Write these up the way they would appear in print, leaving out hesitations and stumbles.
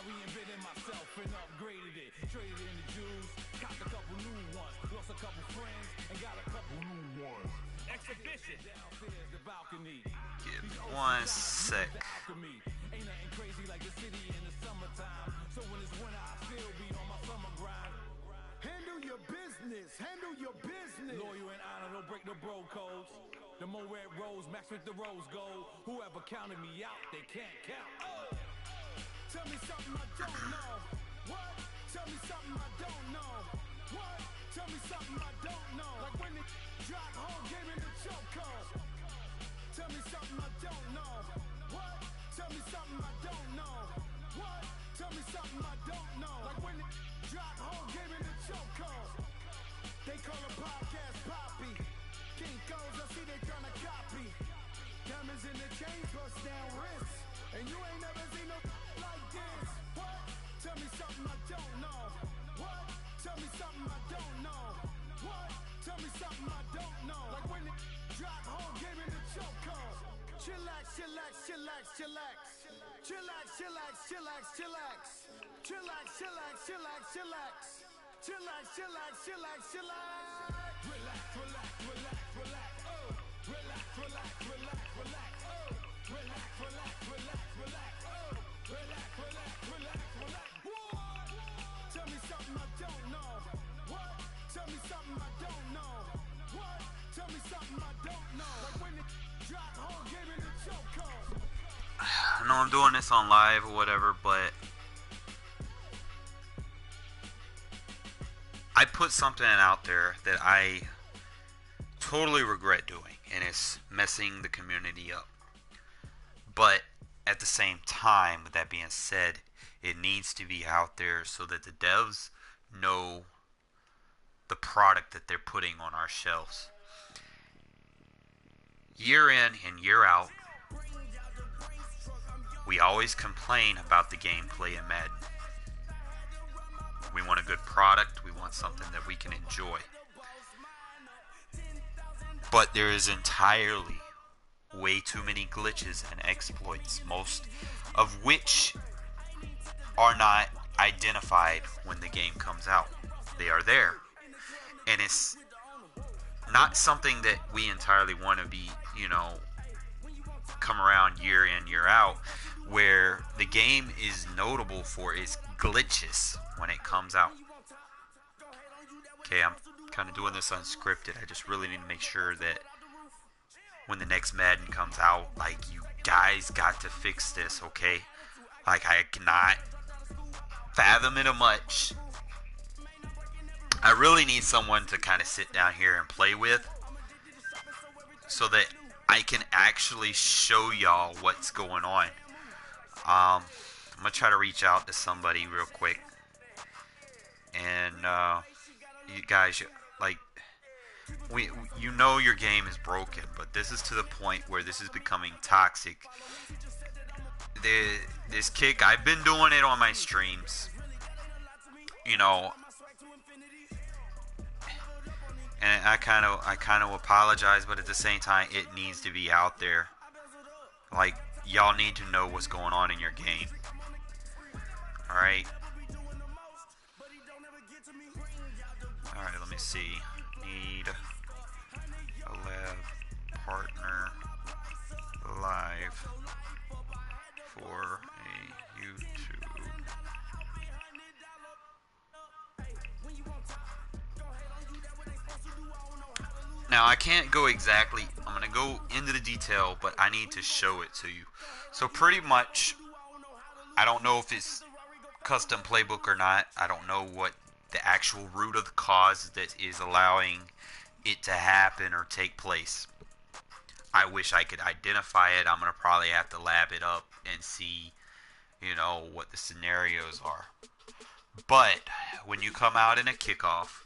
reinvented myself and upgraded it. Traded in the Jews, copped a couple new ones. Lost a couple friends and got a couple new ones. Exhibition downstairs the balcony. Give one sec. Ain't nothing crazy like the city in the summertime. So when it's winter, I still be on my summer grind. Handle your business. Handle your business. Loyal and honor, don't break the bro codes. The more red rose, match with the rose gold. Whoever counted me out, they can't count. Tell me something I don't know. What? Tell me something I don't know. What? Tell me something I don't know. Like when they drop home, game in the choke code. Tell me something I don't know. What? Tell me something I don't know. What? Tell me something I don't know. Like when they drop home, game in the choke code. They call a podcast Poppy. King goes, I see they tryna copy. Diamonds in the chain, bust down wrists. And you ain't never seen no like this. What? Tell me something I don't know. What? Tell me something I don't know. What? Tell me something I don't know. Like when it drop home, game in the choke code. Chillax, chillax, chillax, chillax. Chillax, chillax, chillax, chillax. Chillax, chillax, chillax, chillax. Chillax, chillax, chillax, chillax. Relax, relax, relax, relax. Oh. Relax, relax, relax, relax. Oh. Relax, relax, relax, relax. Oh. Relax, relax, relax, relax. What? Tell me something I don't know. What? Tell me something I don't know. What? Tell me something I don't know. Like when it drop home, game in the choke code. I know I'm doing this on live or whatever, but I put something out there that I totally regret doing, and it's messing the community up. But at the same time, with that being said, it needs to be out there so that the devs know the product that they're putting on our shelves. Year in and year out, we always complain about the gameplay in Madden. We want a good product. We want something that we can enjoy. But there is entirely way too many glitches and exploits, most of which are not identified when the game comes out. They are there. And it's not something that we entirely want to be, come around year in, year out, where the game is notable for its glitches when it comes out. Okay, I'm kind of doing this unscripted. I just really need to make sure that when the next Madden comes out, like, you guys got to fix this, okay? Like, I cannot fathom it much. I really need someone to kind of sit down here and play with so that I can actually show y'all what's going on. I'm going to try to reach out to somebody real quick. And, you guys, like, you know your game is broken, but this is to the point where this is becoming toxic. This kick, I've been doing it on my streams, and I kind of apologize, but at the same time, it needs to be out there. Like, y'all need to know what's going on in your game. Alright? Alright, let me see. Need a lab partner live for a YouTube. Now, I can't go exactly, I'm going to go into the detail, but I need to show it to you. So pretty much, I don't know if it's custom playbook or not. I don't know what the actual root of the cause that is allowing it to happen or take place. I wish I could identify it. I'm going to probably have to lab it up and see, what the scenarios are. But when you come out in a kickoff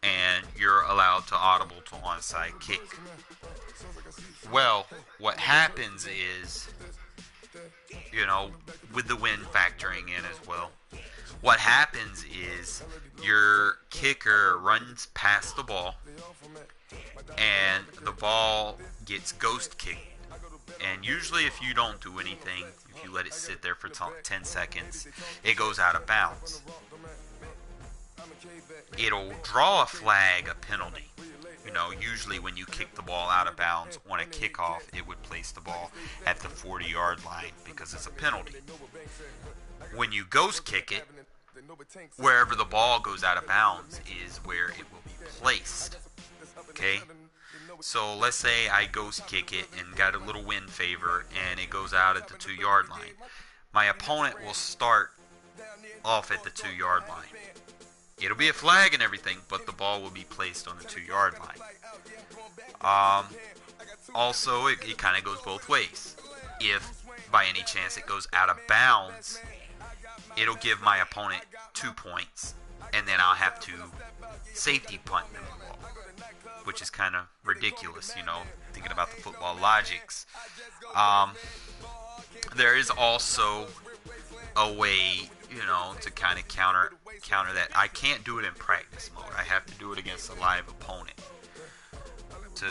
and you're allowed to audible to onside kick, well, what happens is, with the wind factoring in as well, what happens is your kicker runs past the ball and the ball gets ghost kicked And usually if you don't do anything, if you let it sit there for 10 seconds, it goes out of bounds. It'll draw a flag, a penalty. You know, usually when you kick the ball out of bounds on a kickoff, it would place the ball at the 40-yard line because it's a penalty. When you ghost kick it, wherever the ball goes out of bounds is where it will be placed. Okay? So let's say I ghost kick it and got a little wind favor and it goes out at the 2-yard line. My opponent will start off at the 2-yard line. It'll be a flag and everything, but the ball will be placed on the 2-yard line. Also, it kind of goes both ways. If by any chance it goes out of bounds, it'll give my opponent 2 points, and then I'll have to safety punt them the ball, which is kind of ridiculous, you know, thinking about the football logics. There is also a way, you know, to kind of counter that. I can't do it in practice mode. I have to do it against a live opponent to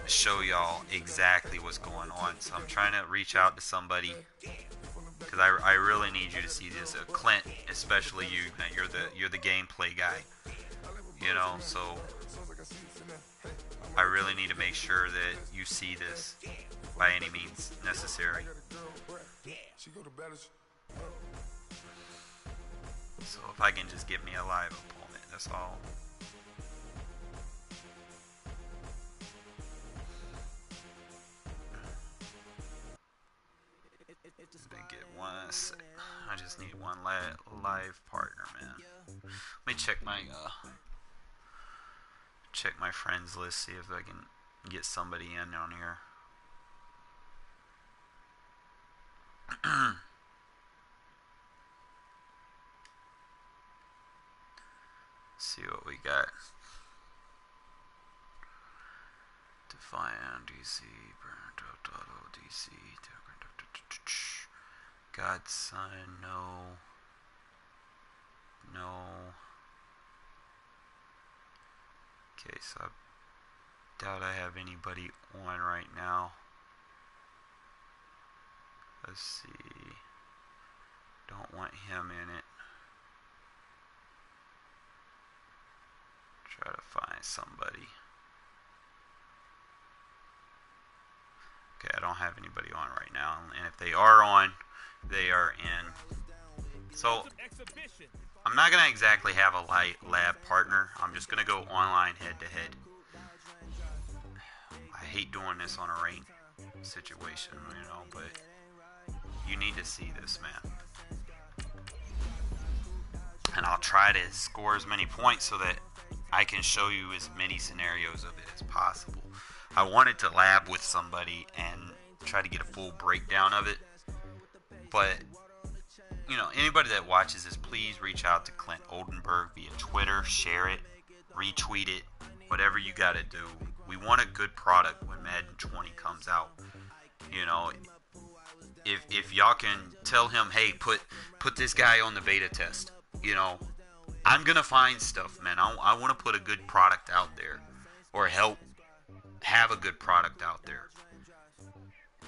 show y'all exactly what's going on. So I'm trying to reach out to somebody because I really need you to see this. Clint, especially you. You're the gameplay guy. You know, so I really need to make sure that you see this by any means necessary. So if I can just get me a live opponent, that's all. I just need one live partner, man. Let me check my friends list, see if I can get somebody in on here. See what we got. Define DC, DC, Godson, no. Okay, so I doubt I have anybody on right now. Let's see. Don't want him in it. Try to find somebody. Okay, I don't have anybody on right now. And if they are on, they are in. So, I'm not going to exactly have a lab partner. I'm just going to go online head-to-head. I hate doing this on a ranked situation, you know, but you need to see this, man. And I'll try to score as many points so that I can show you as many scenarios of it as possible. I wanted to lab with somebody and try to get a full breakdown of it, but you know, anybody that watches this, please reach out to Clint Oldenburg via Twitter, share it, retweet it, whatever you got to do. We want a good product when Madden 20 comes out. You know, if y'all can tell him, hey, put this guy on the beta test, you know, I'm going to find stuff, man. I want to put a good product out there, or help have a good product out there.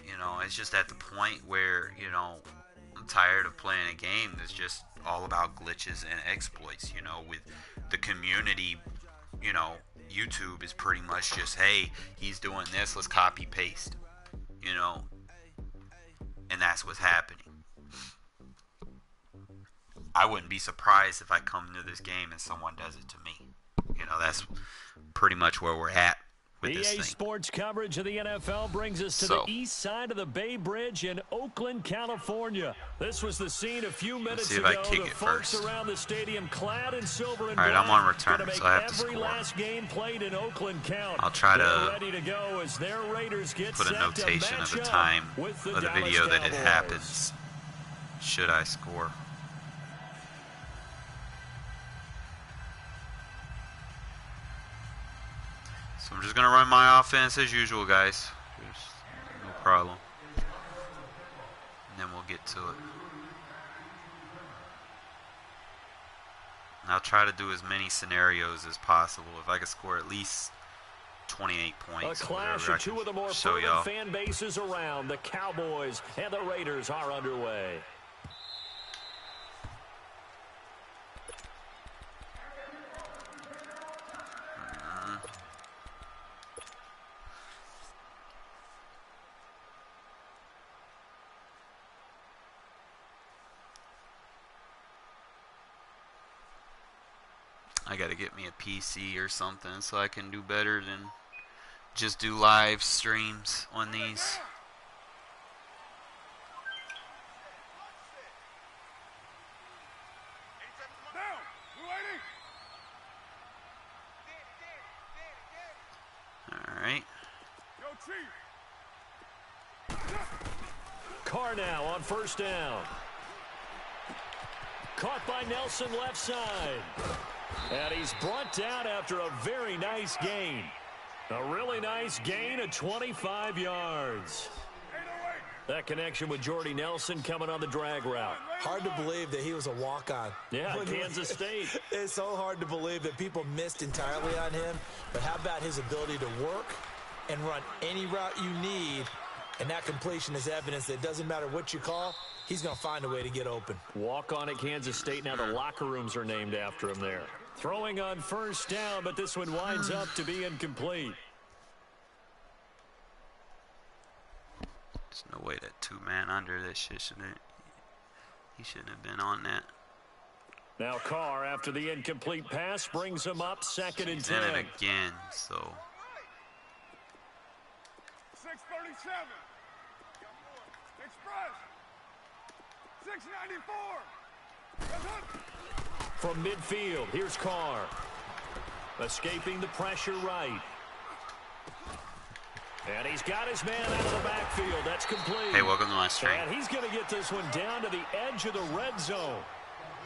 You know, it's just at the point where, you know, I'm tired of playing a game that's just all about glitches and exploits, you know, with the community. You know, YouTube is pretty much just, hey, he's doing this, let's copy paste, you know, and that's what's happening. I wouldn't be surprised if I come into this game and someone does it to me. You know, that's pretty much where we're at with this thing. Sports coverage of the NFL brings us to the east side of the Bay Bridge in Oakland, California. This was the scene a few minutes ago. The folks around the stadium clad in silver and black. All right, I'm on return, so I have to score. Every last game played in Oakland count. I'll try to ready to go as their Raiders get put a notation of the time of the video that it happens, should I score. So I'm just going to run my offense as usual, guys. There's no problem. And then we'll get to it. And I'll try to do as many scenarios as possible. If I can score at least 28 points. A clash of two of the more fervent fan bases around. The Cowboys and the Raiders are underway. I gotta get me a PC or something so I can do better than just do live streams on these. Alright. Carr now on first down. Caught by Nelson left side. And he's brought down after a very nice gain. A really nice gain of 25 yards. That connection with Jordy Nelson coming on the drag route. Hard to believe that he was a walk-on. Yeah, Kansas State. It's so hard to believe that people missed entirely on him. But how about his ability to work and run any route you need? And that completion is evidence that it doesn't matter what you call, he's going to find a way to get open. Walk on at Kansas State. Now the locker rooms are named after him there. Throwing on first down, but this one winds up to be incomplete. There's no way that two-man under that shit shouldn't. He shouldn't have been on that. Now Carr, after the incomplete pass, brings him up 2nd and 10. He's in it again, so. 637. Express. 694. From midfield, here's Carr. Escaping the pressure right. And he's got his man out of the backfield. That's complete. Hey, welcome to my stream. And he's going to get this one down to the edge of the red zone.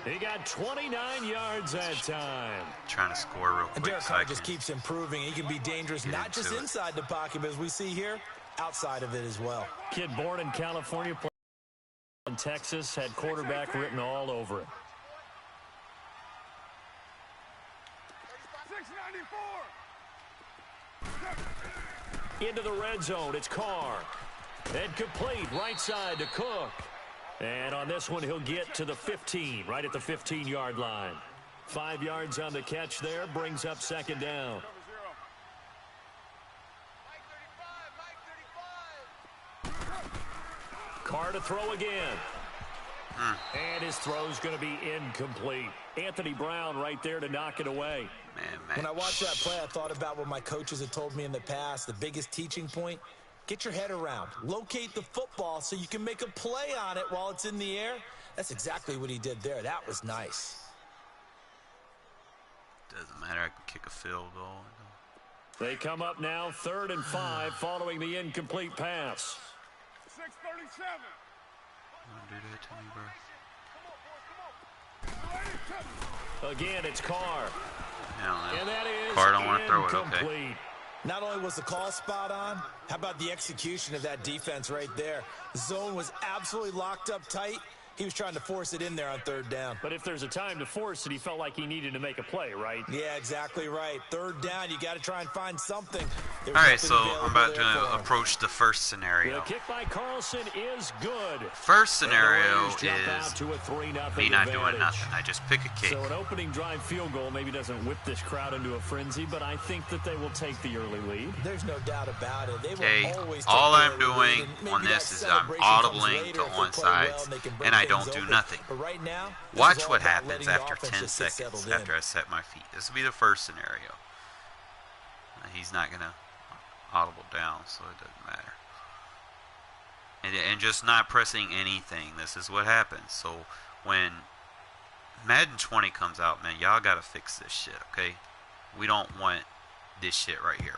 He got 29 yards that time. Trying to score real quick. And Derek Carr just keeps improving. He can be dangerous not just inside the pocket, but as we see here, outside of it as well. Kid born in California, played in Texas, had quarterback written all over it. 694. Into the red zone, it's Carr. And complete, right side to Cook. And on this one, he'll get to the 15, right at the 15-yard line. 5 yards on the catch there, brings up 2nd down. Carr to throw again. And his throw's going to be incomplete. Anthony Brown right there to knock it away. Man. When I watched that play, I thought about what my coaches had told me in the past. The biggest teaching point, get your head around. Locate the football so you can make a play on it while it's in the air. That's exactly what he did there. That was nice. Doesn't matter. I can kick a field goal. They come up now 3rd and 5 following the incomplete pass. 637. Don't do that to me, bro. Again, it's Carr. And that is Carr don't want to throw it, okay. Not only was the call spot on, how about the execution of that defense right there? The zone was absolutely locked up tight. He was trying to force it in there on 3rd down. But if there's a time to force it, he felt like he needed to make a play, right? Yeah, exactly right. 3rd down, you got to try and find something. All right, so I'm about to approach the first scenario. The kick by Carlson is good. First scenario is me not doing advantage. nothing. I just pick a kick. So an opening drive field goal maybe doesn't whip this crowd into a frenzy, but I think that they will take the early lead. There's no doubt about it. They Okay, will always all take I'm doing on this is I'm audibling to onsides, and I don't do nothing. But right now, Watch what happens after 10 seconds after I set my feet. This will be the first scenario. He's not going to audible down, so it doesn't matter. And just not pressing anything. This is what happens. So when Madden 20 comes out, man, y'all got to fix this shit, okay? We don't want this shit right here.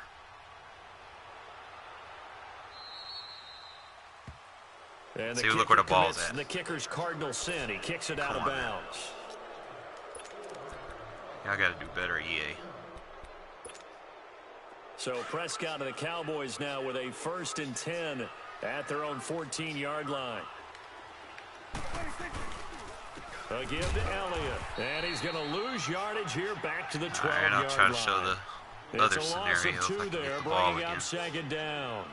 And see, look where the ball's at. The kicker's cardinal sin. He kicks it out of bounds. Y'all got to do better, EA. So Prescott and the Cowboys now with a 1st and 10 at their own 14-yard line. A give to Elliott. And he's going to lose yardage here back to the 12-yard line. All right, I'll try to show other It's a scenario loss of if I 2 can there, get the ball bringing again. up second down.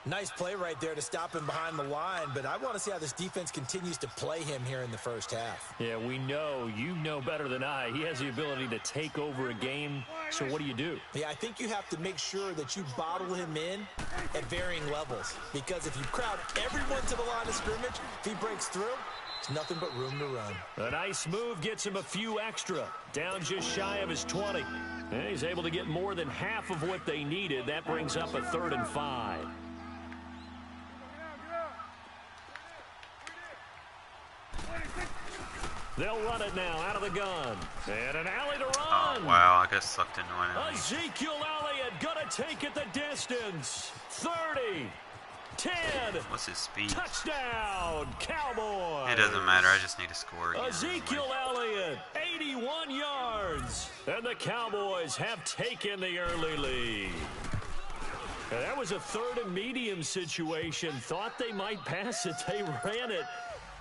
Nice play right there to stop him behind the line, but I want to see how this defense continues to play him here in the first half. Yeah, we know, you know better than I, he has the ability to take over a game, so what do? Yeah, I think you have to make sure that you bottle him in at varying levels, because if you crowd everyone to the line of scrimmage, if he breaks through, there's nothing but room to run. A nice move gets him a few extra, down just shy of his 20. And he's able to get more than half of what they needed. That brings up a 3rd and 5. They'll run it now out of the gun. And an alley to run. Oh, wow, I got sucked into one. Ezekiel Elliott gonna take it the distance. 30, 10. What's his speed? Touchdown, Cowboys. It doesn't matter, I just need to score again. Ezekiel Elliott, 81 yards. And the Cowboys have taken the early lead. Now, that was a 3rd and medium situation. Thought they might pass it. They ran it,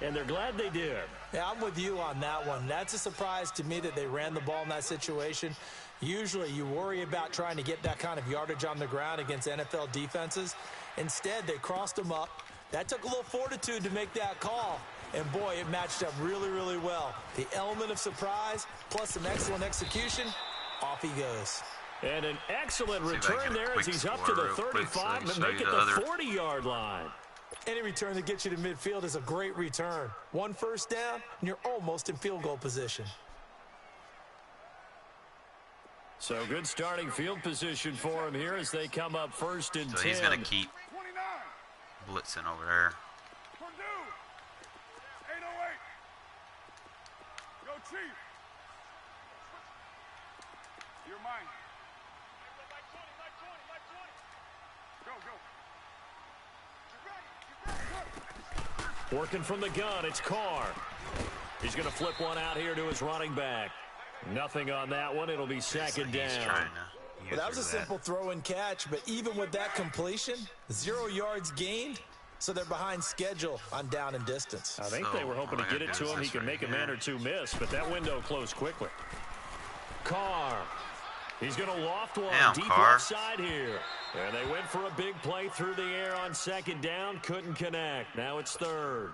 and they're glad they did. Yeah, I'm with you on that one. That's a surprise to me that they ran the ball in that situation. Usually you worry about trying to get that kind of yardage on the ground against NFL defenses. Instead, they crossed them up. That took a little fortitude to make that call. And, boy, it matched up really, really well. The element of surprise plus some excellent execution, off he goes. And an excellent return there as he's up to the 35 and make it the 40-yard line. Any return that gets you to midfield is a great return. 1 first down, and you're almost in field goal position. So good starting field position for him here as they come up 1st and 10. So he's going to keep blitzing over there. Go, Chief. You're mine. Go. Working from the gun, it's Carr. He's going to flip one out here to his running back. Nothing on that one. It'll be 2nd down. Well, that was a simple throw and catch, but even with that completion, 0 yards gained, so they're behind schedule on down and distance. I think they were hoping to get it to him. He can make a man or two miss, but that window closed quickly. Carr. He's going to loft one deep left side here. And they went for a big play through the air on 2nd down. Couldn't connect. Now it's 3rd.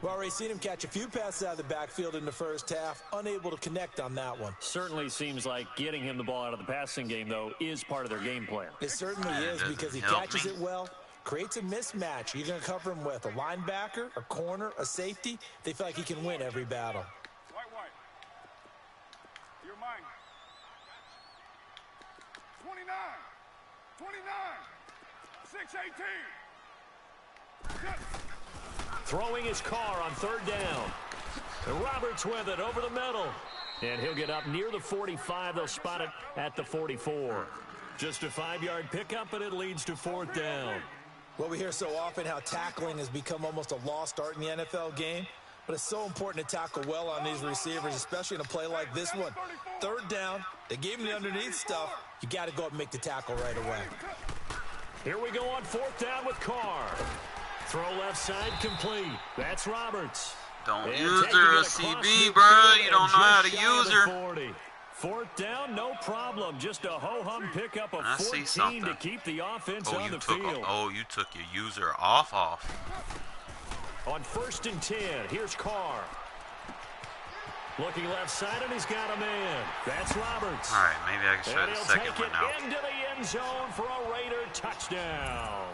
We've already seen him catch a few passes out of the backfield in the first half, unable to connect on that one. Certainly seems like getting him the ball out of the passing game, though, is part of their game plan. It certainly is because he catches it well, creates a mismatch. You're going to cover him with a linebacker, a corner, a safety. They feel like he can win every battle. White. You're mine. 29. 6-18. Throwing his Carr on 3rd down. And Roberts with it over the middle. And he'll get up near the 45. They'll spot it at the 44. Just a 5-yard pickup, and it leads to 4th down. Well, we hear so often how tackling has become almost a lost art in the NFL game. But it's so important to tackle well on these receivers, especially in a play like this one. 3rd down, they gave him the underneath stuff. You got to go up and make the tackle right away. Here we go on 4th down with Carr. Throw left side complete. That's Roberts. Don't use her a CB, bro. You don't know how to use her. 4th down, no problem. Just a ho-hum pickup of 14 to keep the offense on the field. Oh, you took your user off. On 1st and 10, here's Carr. Looking left side, and he's got a man. That's Roberts. All right, maybe I can try the second one now. Into the end zone for a Raider touchdown.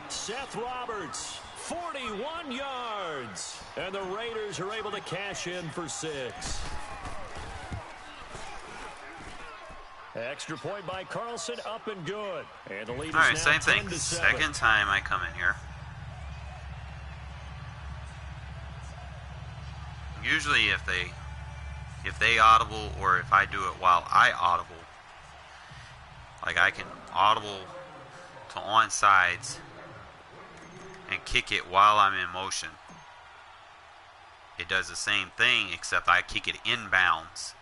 Seth Roberts, 41 yards. And the Raiders are able to cash in for 6. Extra point by Carlson, up and good. And the lead is now 10-7. Same thing. Second time I come in here. Usually if they audible or if I do it while I audible, like I can audible to onsides and kick it while I'm in motion. It does the same thing except I kick it inbounds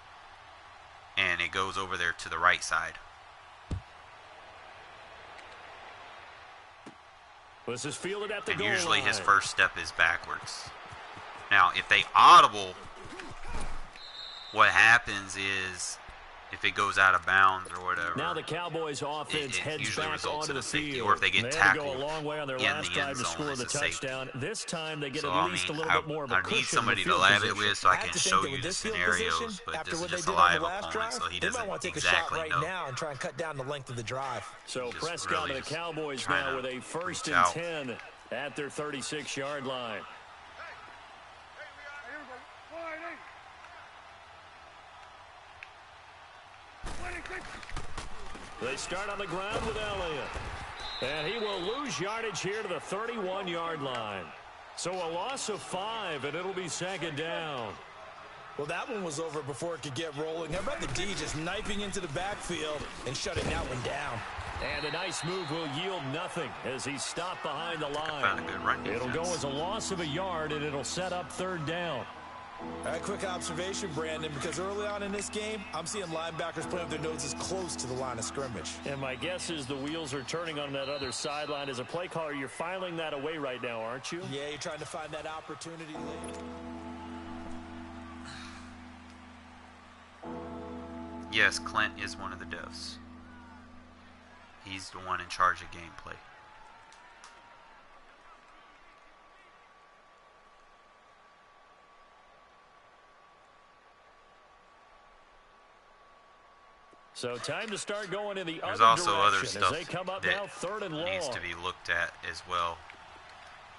and it goes over there to the right side. This is fielded at the goal line. Usually his first step is backwards. Now, if they audible, what happens is if it goes out of bounds or whatever. Now the Cowboys offense it heads usually back results onto in the a safety, field. or if they get had tackled to go a long way on their in last the end drive to zone, score it's the a safety. touchdown. This time they get So, at least a little bit more of a I cushion. need somebody to field lab it position. with so I have can to think show that you with the this field scenarios, position, but after this is what they just did a on live the last opponent, drive, so he they might doesn't want to take a exactly shot right know. now and try and cut down the length of the drive. So Just Prescott really and the just Cowboys trying now to with a first reach and out. 10 at their 36-yard line. They start on the ground with Elliott. And he will lose yardage here to the 31-yard line. So a loss of 5, and it'll be second down. Well, that one was over before it could get rolling. How about the D just knifing into the backfield and shutting that one down? And a nice move will yield nothing as he's stopped behind the line. Found a good run It'll go defense. as a loss of a yard, and it'll set up third down. All right, quick observation, Brandon, because early on in this game, I'm seeing linebackers playing with their noses close to the line of scrimmage. And my guess is the wheels are turning on that other sideline. As a play caller, you're filing that away right now, aren't you? Yeah, you're trying to find that opportunity late. Yes, Clint is one of the devs. He's the one in charge of gameplay. So time to start going in the There's other also direction other as stuff they come up that now third and long. needs to be looked at as well.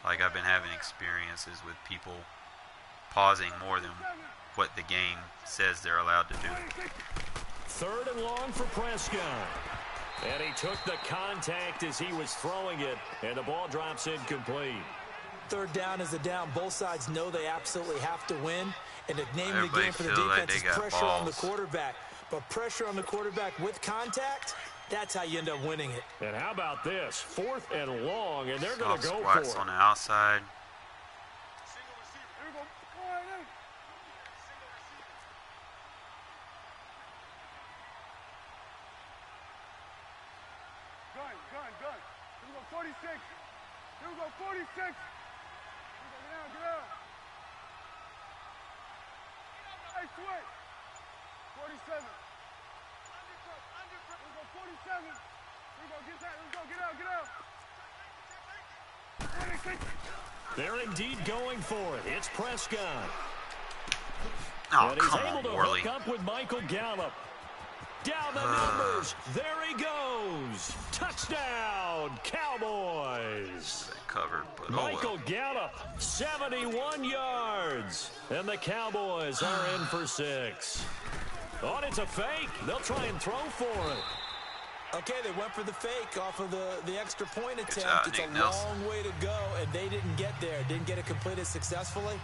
Like, I've been having experiences with people pausing more than what the game says they're allowed to do. Third and long for Prescott. And he took the contact as he was throwing it, and the ball drops incomplete. Third down is a down. Both sides know they absolutely have to win. And the name of the Everybody game for the feel like defense they is got pressure on the balls. quarterback. But pressure on the quarterback with contact, that's how you end up winning it. And how about this? Fourth and long, and they're going Soft to go squats for on it. the outside. Gun. Here we go, 46. Here we go, 46. Here we go, get out. Hey, switch. 47. Here we go, 47. Here we go, get that. Let's go, get out. 26. They're indeed going for it. It's Prescott. Oh, And he's come able on, to Worley. hook up with Michael Gallup. Down the numbers. There he goes. Touchdown, Cowboys. Covered, but Michael oh Gallup, 71 yards. And the Cowboys are in for 6. Oh, it's a fake. They'll try and throw for it. Okay, they went for the fake off of the extra point attempt. job, It's Nick a Nelson. long way to go, and they didn't get there. Didn't get it completed successfully.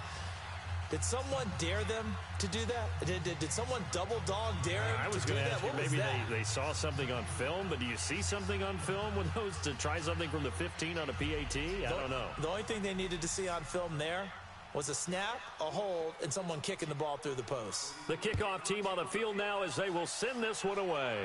Did someone dare them to do that? Did someone double dog dare them I was to do going to that? ask you, What was maybe that? they saw something on film, but do you see something on film with those to try something from the 15 on a PAT? I don't know. The only thing they needed to see on film there was a snap, a hold, and someone kicking the ball through the post. The kickoff team on the field now as they will send this one away.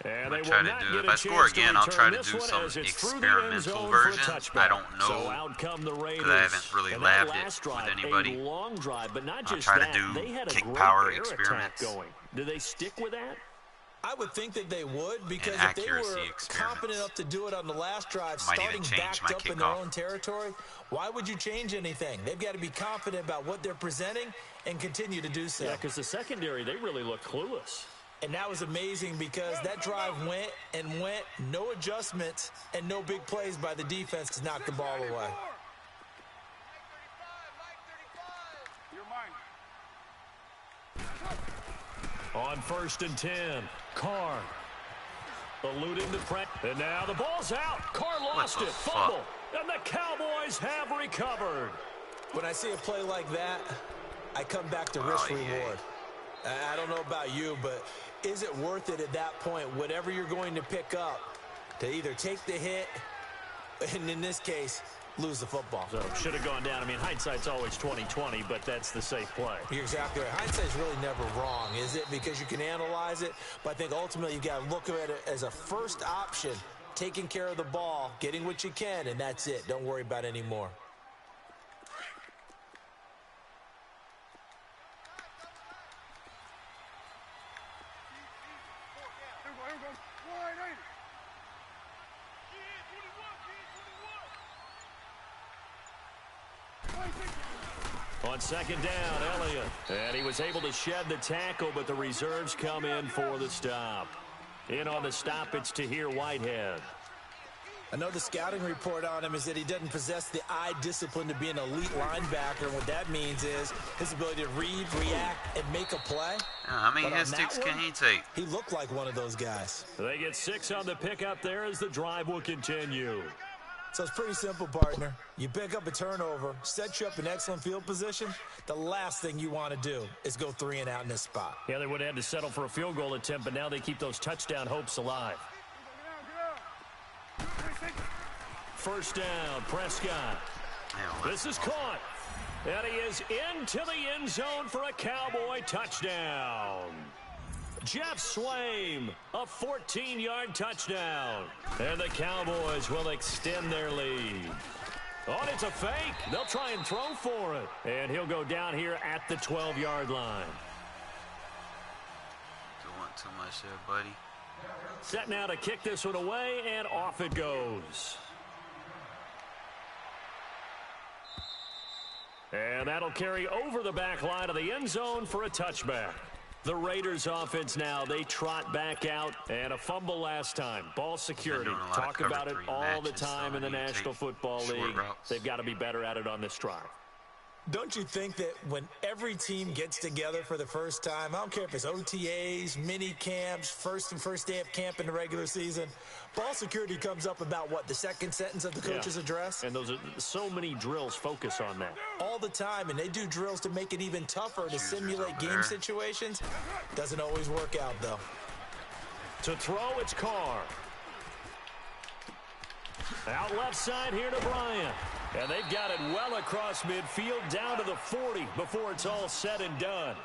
And they I'm gonna will try not to do get it. a If I score chance to again, I'll try return to this do one some as it's through the end experimental zone for a version. touchback. I don't know, So out come the Raiders. I haven't really And that labbed it last with drive, anybody. A long drive, but not I'll just try to that. do They had a kick great power air attack experiments. going. Do they stick with that? I would think that they would, because And if they accuracy were experiments. confident enough to do it on the last drive, Might even starting change my backed up in their kickoff. own territory, why would you change anything? They've got to be confident about what they're presenting and continue to do so. Yeah, because the secondary, they really look clueless. And that was amazing because that drive went, no adjustments, and no big plays by the defense to knock the ball away. You're mine. On 1st and 10, Carr eluding the press. And now the ball's out. Carr lost the it. fuck? Fumble. And the Cowboys have recovered. When I see a play like that, I come back to risk reward. I don't know about you, but is it worth it at that point, whatever you're going to pick up, to either take the hit, and in this case, lose the football? So should have gone down. I mean, hindsight's always 20/20, but that's the safe play. You're exactly right. Hindsight's really never wrong, is it? Because you can analyze it, but I think ultimately you got to look at it as a first option, taking care of the ball, getting what you can, and that's it. Don't worry about any more. On second down, Elliott. And he was able to shed the tackle, but the reserves come in for the stop. In on the stop, it's Tahir Whitehead. I know the scouting report on him is that he doesn't possess the eye discipline to be an elite linebacker. And what that means is his ability to read, react, and make a play. How many hit sticks can he take? He looked like one of those guys. They get 6 on the pickup there as the drive will continue. So it's pretty simple, partner. You pick up a turnover, set you up in excellent field position. The last thing you want to do is go 3 and out in this spot. Yeah, they would have had to settle for a field goal attempt, but now they keep those touchdown hopes alive. First down, Prescott. This is caught. And he is into the end zone for a Cowboy touchdown. Jeff Swaim, a 14-yard touchdown. And the Cowboys will extend their lead. Oh, and it's a fake. They'll try and throw for it. And he'll go down here at the 12-yard line. Don't want too much there, buddy. Set now to kick this one away, and off it goes. And that'll carry over the back line of the end zone for a touchback. The Raiders offense now, they trot back out, and a fumble last time. Ball security. Talk about it all the time in the National Football League. They've got to be better at it on this drive. Don't you think that when every team gets together for the first time, I don't care if it's OTAs, mini camps, first day of camp in the regular season, ball security comes up about what, the second sentence of the coach's address? And those are so many drills focus on that. All the time, and they do drills to make it even tougher to simulate game situations. Doesn't always work out, though. To throw, it's Carr. Out left side here to Bryant. And they've got it well across midfield down to the 40 before it's all said and done.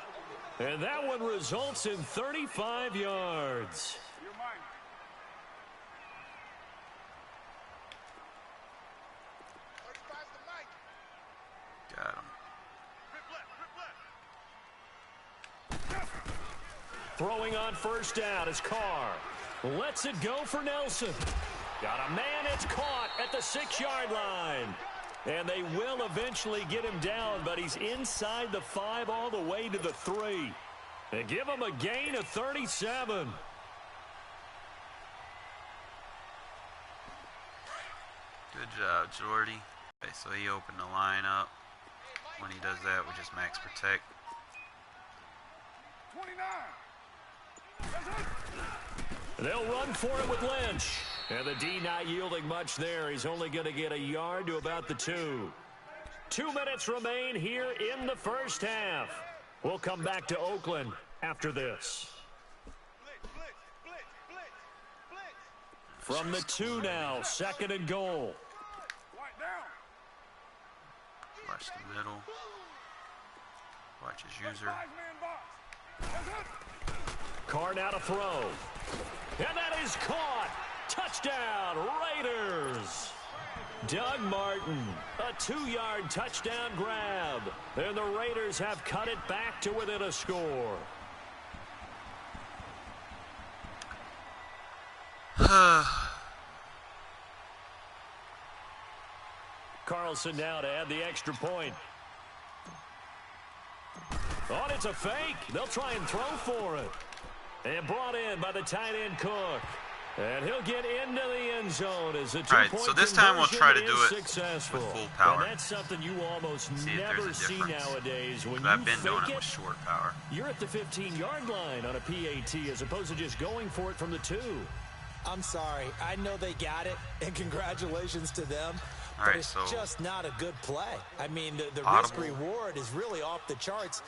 And that one results in 35 yards. Got him. Throwing on first down is Carr. Lets it go for Nelson. Got a man, it's caught at the 6-yard line. And they will eventually get him down, but he's inside the 5 all the way to the 3. They give him a gain of 37. Good job, Jordy. Okay, so he opened the line up. When he does that, we just max protect. 29. They'll run for it with Lynch. And the D not yielding much there. He's only going to get a yard to about the 2. 2 minutes remain here in the first half. We'll come back to Oakland after this. From the 2 now, 2nd and goal. Watch the middle. Watch his user. Carr now to throw. And that is caught. Touchdown, Raiders. Doug Martin, a 2-yard touchdown grab. And the Raiders have cut it back to within a score. Carlson now to add the extra point. Oh, it's a fake. They'll try and throw for it. And brought in by the tight end Cook. And he'll get into the end zone as a 2-point so this time we'll try to do it successful. with full power. And that's something you almost never see nowadays. When I've been doing it with short power. You're at the 15-yard line on a PAT as opposed to just going for it from the 2. I'm sorry. I know they got it, and congratulations to them. All right, it's just not a good play. I mean, the risk-reward is really off the charts.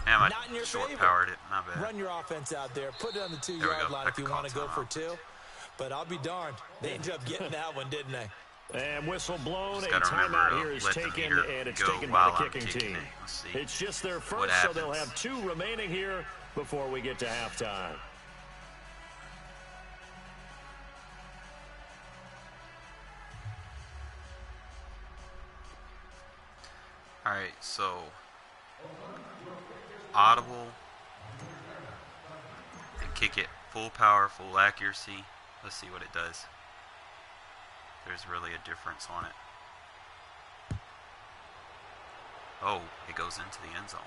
Damn, I not in your favor. Short-powered it. Not bad. Run your offense out there. Put it on the 2-yard line if you want to go for 2. But I'll be darned. They ended up getting that one, didn't they? And whistle blown. A timeout here is taken, and it's taken by the kicking team. It's just their first, so they'll have 2 remaining here before we get to halftime. All right, so audible and kick it full power, full accuracy. Let's see what it does. There's really a difference on it. Oh, it goes into the end zone.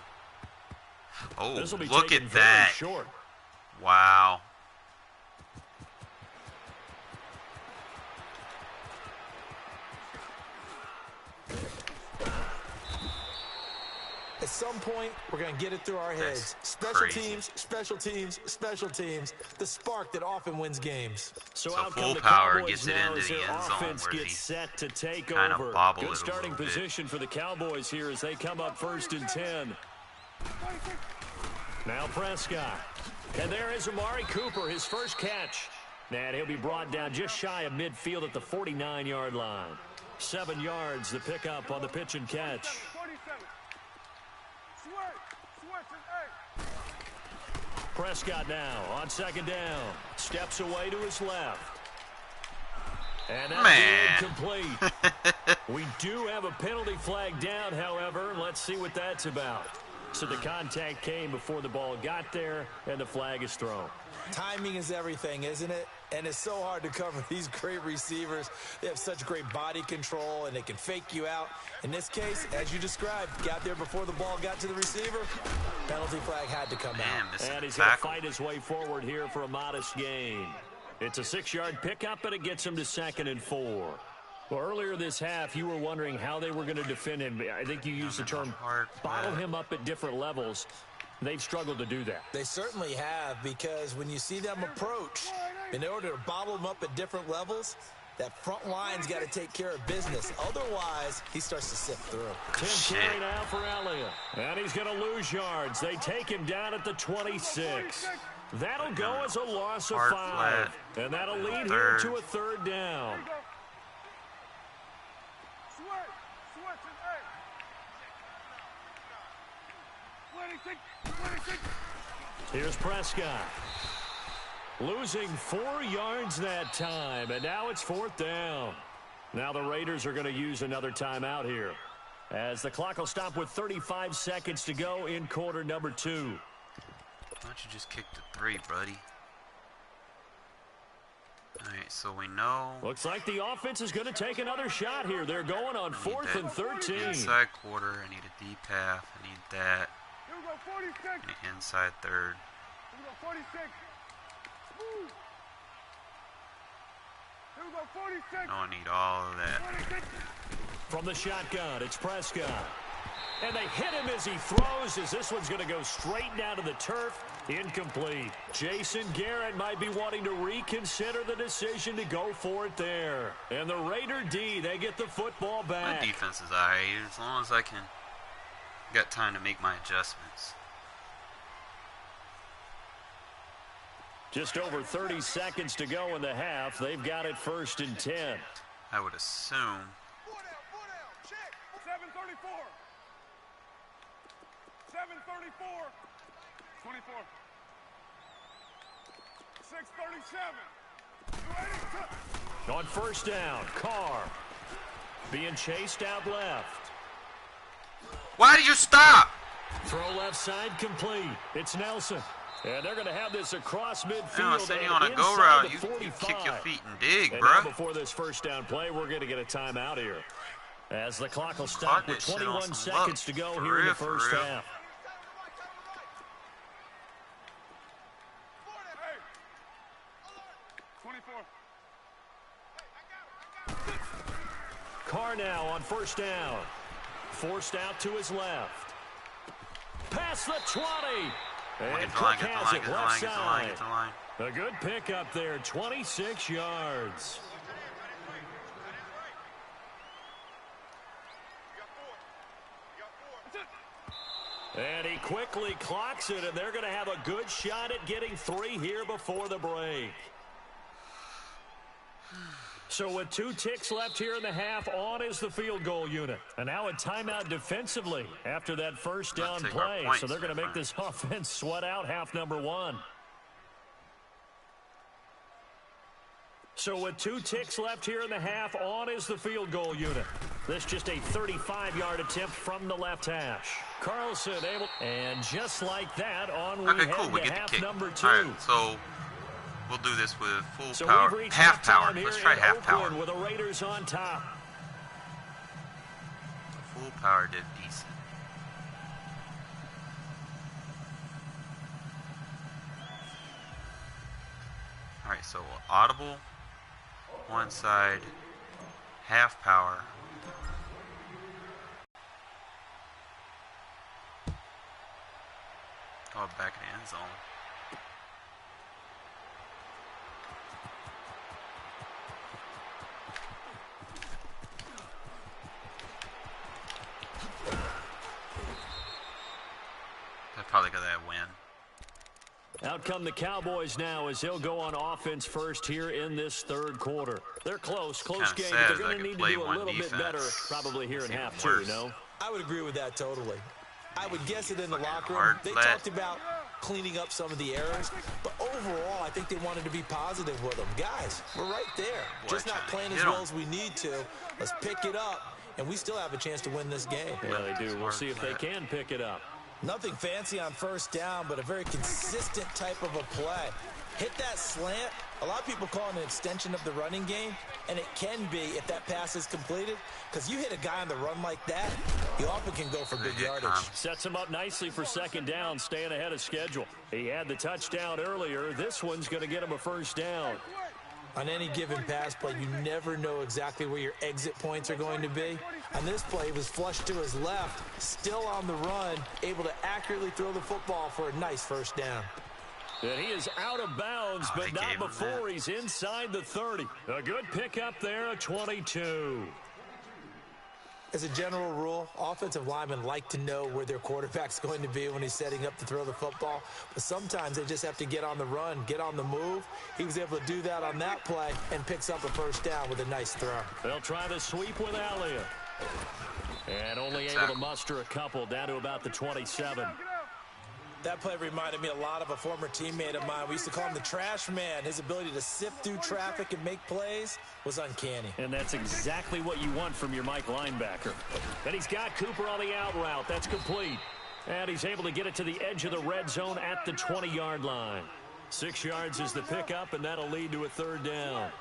Oh, look at that. Short. Wow. At some point, we're going to get it through our heads. Special teams, special teams, special teams. The spark that often wins games. So full power gets it into the end zone where gets set to take kind of over. bobble Good it a starting little bit. position for the Cowboys here as they come up 1st and 10. Now Prescott. And there is Amari Cooper, his first catch. And he'll be brought down just shy of midfield at the 49-yard line. 7 yards, the pickup on the pitch and catch. Prescott now on 2nd down. Steps away to his left. And that's incomplete. We do have a penalty flag down, however. Let's see what that's about. So the contact came before the ball got there, and the flag is thrown. Timing is everything, isn't it? And it's so hard to cover these great receivers. They have such great body control, and they can fake you out. In this case, as you described, got there before the ball got to the receiver. Penalty flag had to come out. And he's going to fight his way forward here for a modest gain. It's a 6-yard pickup, and it gets him to 2nd and 4. Well, earlier this half, you were wondering how they were going to defend him. I think you used the term bottle him up at different levels. They've struggled to do that. They certainly have, because when you see them approach, in order to bottle them up at different levels, that front line's got to take care of business. Otherwise, he starts to sift through. 10 carry now for Elliott. And he's going to lose yards. They take him down at the 26. That'll go as a loss of 5. And that'll lead here to a 3rd down. Here's Prescott. Losing 4 yards that time, and now it's 4th down. Now the Raiders are going to use another timeout here, as the clock will stop with 35 seconds to go in quarter number 2. Why don't you just kick the 3, buddy? Alright, so we know. Looks like the offense is going to take another shot here. They're going on 4th and 13. Inside quarter, I need a deep half, I need that. I need inside 3rd. No, I need all of that. From the shotgun, it's Prescott. And they hit him as he throws, as this one's going to go straight down to the turf. Incomplete. Jason Garrett might be wanting to reconsider the decision to go for it there. And the Raider D, they get the football back. My defense is alright, as long as I can got time to make my adjustments. Just over 30 seconds to go in the half. They've got it 1st and 10. I would assume. 7:34. 7:34. 24. 6:37. On 1st down, Carr being chased out left. Why did you stop? Throw left side complete. It's Nelson. And they're going to have this across midfield. I said you on a go route, you kick your feet and dig, and bro. now before this 1st down play, we're going to get a timeout here, as the clock will stop with 21 seconds to go here in the 1st half. Carr now on 1st down. Forced out to his left. Past the 20. And Cook has it left side. A good pickup there, 26 yards. And he quickly clocks it, and they're going to have a good shot at getting 3 here before the break. So with 2 ticks left here in the half, on is the field goal unit. And now a timeout defensively after that 1st down play. So they're going to make this offense sweat out half number 1. So with 2 ticks left here in the half, on is the field goal unit. This just a 35-yard attempt from the left hash. Carlson able, and just like that, on we head to half number 2. All right, so We'll do this with full So power. we've reached Half power. halftime Let's here try in half power. Oakland with the Raiders on top. Full power did decent. Alright, so audible, one side, half power. Oh, back in the end zone. They probably got that win. Out come the Cowboys now as they'll go on offense first here in this third quarter. They're close game, but they're going to need to do a little bit better probably here in half two, no? I would agree with that totally. I would guess it in the locker room. hard They let. talked about cleaning up some of the errors, but overall, I think they wanted to be positive with them. Guys, we're right there. Just not playing as well as we need to. Let's pick it up, and we still have a chance to win this game. Yeah, they do. We'll see if they can pick it up. Nothing fancy on first down, but a very consistent type of a play. Hit that slant. A lot of people call it an extension of the running game, and it can be if that pass is completed, because you hit a guy on the run like that, you often can go for big yardage. Sets him up nicely for second down, staying ahead of schedule. He had the touchdown earlier. This one's going to get him a first down. On any given pass play, you never know exactly where your exit points are going to be. On this play, he was flushed to his left, still on the run, able to accurately throw the football for a nice first down. And he is out of bounds, but not before he's inside the 30. A good pickup there, a 22. As a general rule, offensive linemen like to know where their quarterback's going to be when he's setting up to throw the football. But sometimes they just have to get on the run, get on the move. He was able to do that on that play and picks up a first down with a nice throw. They'll try the sweep with Elliott. And only able to muster a couple down to about the 27. That play reminded me a lot of a former teammate of mine. We used to call him the trash man. His ability to sift through traffic and make plays was uncanny. And that's exactly what you want from your Mike linebacker. And he's got Cooper on the out route. That's complete. And he's able to get it to the edge of the red zone at the 20-yard line. 6 yards is the pickup, and that'll lead to a third down.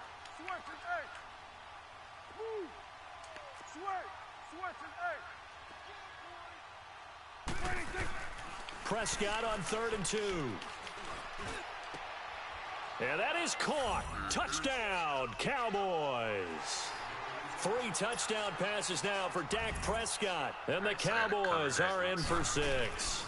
Prescott on 3rd and 2. And that is caught. Touchdown, Cowboys. 3 touchdown passes now for Dak Prescott. And the Cowboys are in for 6.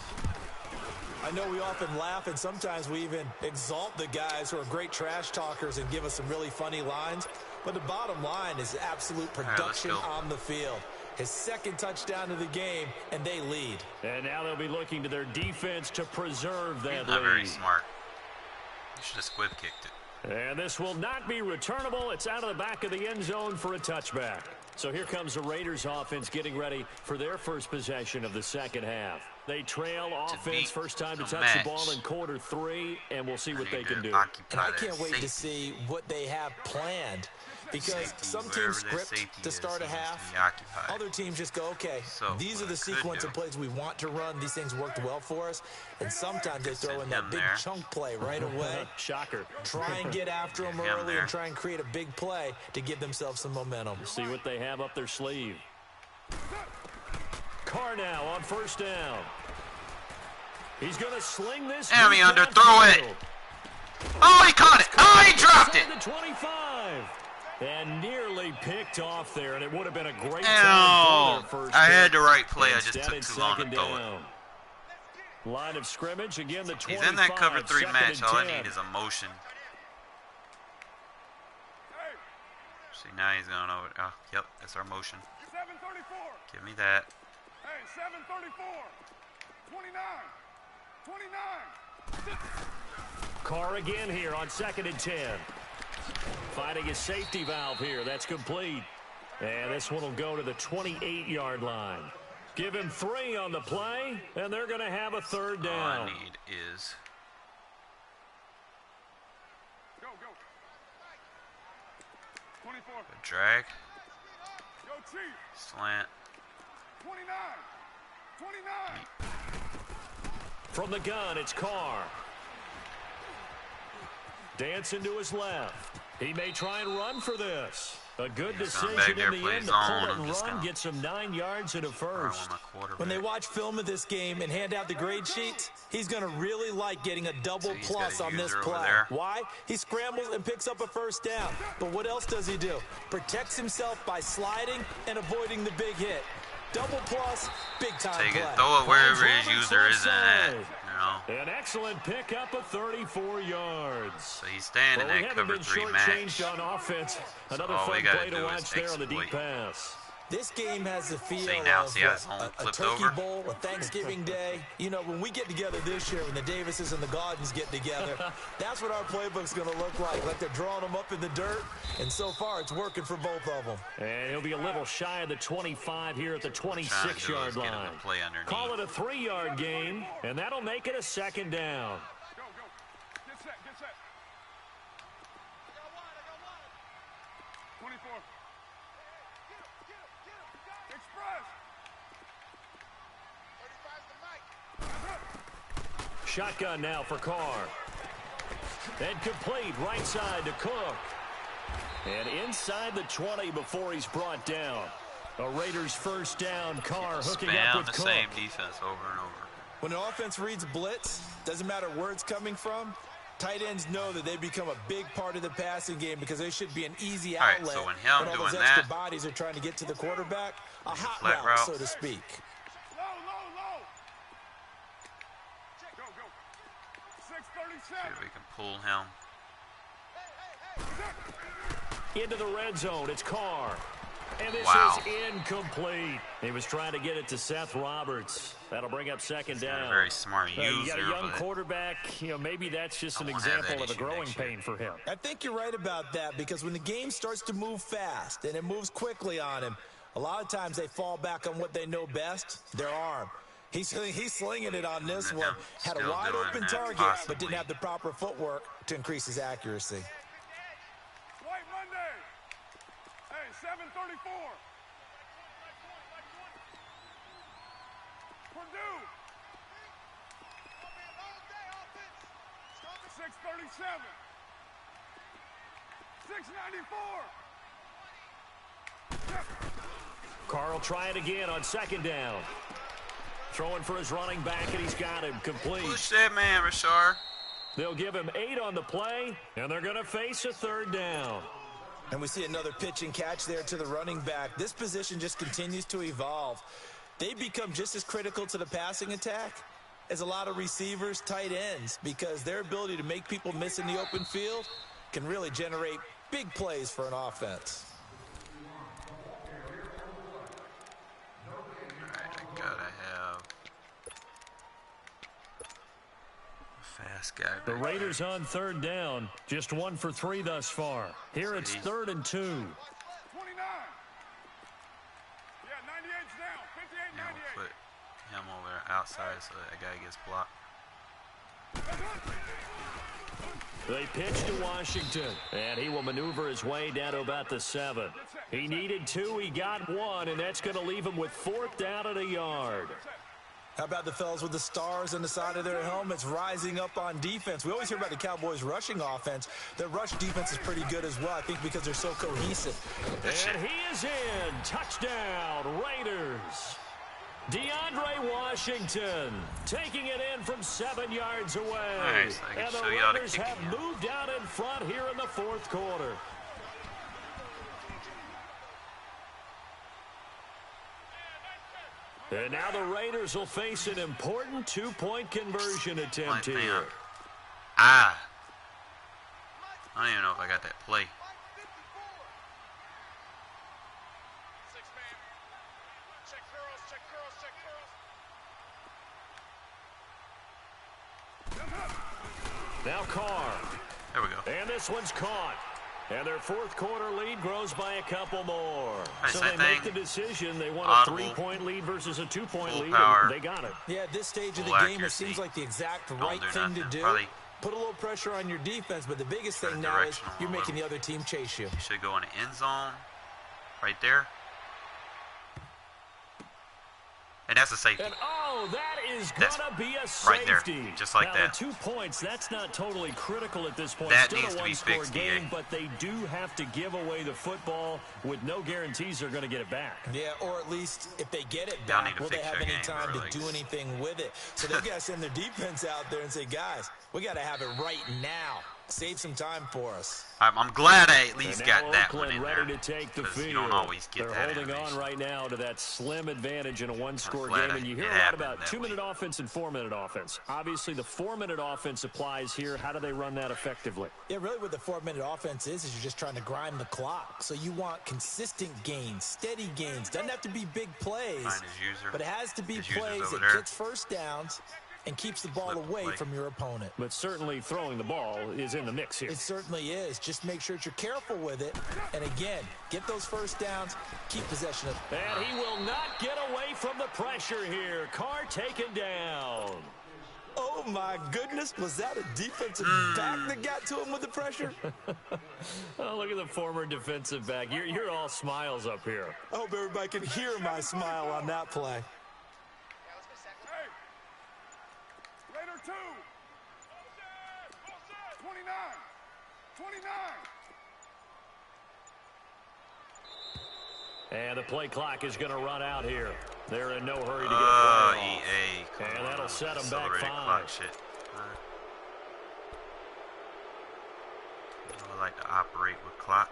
I know we often laugh, and sometimes we even exalt the guys who are great trash talkers and give us some really funny lines. But the bottom line is absolute production on the field. His 2nd touchdown of the game, and they lead. And now they'll be looking to their defense to preserve that lead. Not very smart. You should have squib kicked it. And this will not be returnable. It's out of the back of the end zone for a touchback. So here comes the Raiders offense getting ready for their first possession of the second half. They trail offense, first time to touch the ball in quarter 3, and we'll see what they can do. And I can't wait to see what they have planned. Because some teams script to start a half. Other teams just go, okay, these are the sequence of plays we want to run. These things worked well for us. And sometimes they throw in that big chunk play right away. Shocker. Try and get after them early and try and create a big play to give themselves some momentum. See what they have up their sleeve. Carr now on first down. He's going to sling this. Damn, he underthrew it. Oh, he caught it. Oh, he dropped it. The 25. And nearly picked off there, and it would have been a great time for their first. I had the right play. I just took too long to throw it. Line of scrimmage, again, the 25. He's in that cover 3 match. All I need is a motion. See, now he's going over. Oh, yep, that's our motion. 734. Give me that. Hey, 734. 29. 29. Carr again here on 2nd and 10. Finding a safety valve here. That's complete. And this one will go to the 28-yard line. Give him 3 on the play, and they're going to have a third down. All I need is... Go. 24. A drag. Yo, Chief. Slant. 29. 29. From the gun, it's Carr. Dancing to his left. He may try and run for this. A good He's going decision back in there, the play end to zone. pull it I'm and just run, gonna get some 9 yards and a first. When they watch film of this game and hand out the grade sheets, he's going to really like getting a double plus on this play. Why? He scrambles and picks up a first down. But what else does he do? Protects himself by sliding and avoiding the big hit. Double plus, big time Take play. it, throw it wherever his user isn't at. An excellent pickup of 34 yards. So he's standing Well, at cover 3 max. Changed on offense. Another fun play to watch there on the deep pass. This game has the feel of a turkey bowl, a Thanksgiving day. You know, when we get together this year, when the Davises and the Gaudens get together, that's what our playbook's going to look like. Like they're drawing them up in the dirt, and so far it's working for both of them. And he'll be a little shy of the 25 here at the 26-yard line. Call it a 3-yard gain, and that'll make it a second down. Go, go. Get set, get set. I got one. 24. Express. 35's the mic. Shotgun now for Carr. And complete right side to Cook. And inside the 20 before he's brought down. A Raiders first down. Carr hooking up with the Cook. Same defense over and over. When an offense reads blitz, doesn't matter where it's coming from, tight ends know that they become a big part of the passing game because they should be an easy outlet. All right, so when him all doing those extra that, bodies are trying to get to the quarterback, a hot flat route, so to speak. Low, low, low. Go, go. 637. See if we can pull him. Into the red zone. It's Carr. And this is incomplete. He was trying to get it to Seth Roberts. That'll bring up second down. A very smart user. You got a young quarterback. You know, maybe that's just an example of a growing pain for him. I think you're right about that because when the game starts to move fast and it moves quickly on him, a lot of times they fall back on what they know best, their arm. He's slinging it on this one. Had a wide open target, but didn't have the proper footwork to increase his accuracy. White Monday. Hey, 734. Purdue. 637. 694. Carr will try it again on second down. Throwing for his running back, and he's got him complete. Push that man, Rashard. They'll give him 8 on the play, and they're going to face a third down. And we see another pitch and catch there to the running back. This position just continues to evolve. They become just as critical to the passing attack as a lot of receivers, tight ends, because their ability to make people miss in the open field can really generate big plays for an offense. Fast guy. The Raiders on third down, just 1 for 3 thus far. Here it's 3rd and 2. 29. Yeah, 98's down. 58, 98. Yeah, we'll put him over outside so that guy gets blocked. They pitch to Washington, and he will maneuver his way down to about the 7. He needed 2, he got 1, and that's going to leave him with 4th down and a yard. How about the fellas with the stars on the side of their helmets rising up on defense? We always hear about the Cowboys' rushing offense. Their rush defense is pretty good as well, I think, because they're so cohesive. And he is in. Touchdown, Raiders. DeAndre Washington taking it in from 7 yards away. Nice. And the Raiders have moved out in front here in the 4th quarter. And now the Raiders will face an important 2-point conversion attempt here. I don't even know if I got that play. Now Carr. There we go. And this one's caught. And their 4th quarter lead grows by a couple more. Nice, so they make the decision. They want a 3-point lead versus a 2-point lead. And they got it. Yeah, at this stage of the game, it seems like the exact right thing to do. Put a little pressure on your defense, but the biggest thing now is you're making the other team chase you. You should go in the end zone right there. And that's a safety. And that is That's gonna be a right there, safety. just like now, that. The 2 points, that's not totally critical at this point. That Still needs a to be one-score fixed, game, DA. but they do have to give away the football with no guarantees they're going to get it back. Yeah, or at least if they get it Y'all need back, to will they fix have your any game, time bro, to do anything with it? So they got to send their defense out there and say, guys, we got to have it right now. Save some time for us. I'm glad I at least got now that one Oakland in ready there. to take the 'Cause field. you don't always get They're that holding animation. on right now to that slim advantage in a one-score glad game. And you hear it a lot happened about that 2-minute way. offense and 4-minute offense. Obviously, the 4-minute offense applies here. How do they run that effectively? Yeah, really what the 4-minute offense is you're just trying to grind the clock. So you want consistent gains, steady gains. Doesn't have to be big plays, Find his user. but it has to be His user's plays over that there. gets first downs and keeps the ball Flip the away play. from your opponent. But certainly throwing the ball is in the mix here. It certainly is. Just make sure that you're careful with it. And again, get those first downs, keep possession of it. And he will not get away from the pressure here. Carr taken down. Oh, my goodness. Was that a defensive back that got to him with the pressure? Oh, look at the former defensive back. You're all smiles up here. I hope everybody can hear my smile on that play. Hey! Later 2! 29! 29! And the play clock is going to run out here. They're in no hurry to get play off. EA. Come And on. that'll set 'em back Accelerated 5. clock shit. I like to operate with clock.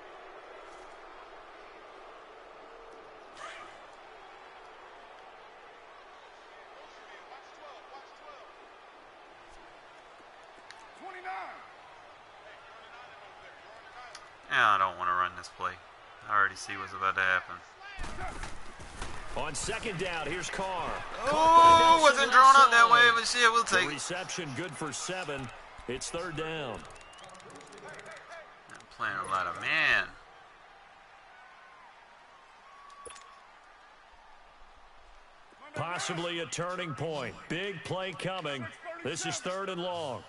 Yeah, I don't want to run this play. I already see what's about to happen. On second down, here's Carr. Oh, wasn't drawn up that way, but shit, we'll The take it. reception good for 7. It's third down. I'm playing a lot of man. Possibly a turning point. Big play coming. This is 3rd and long.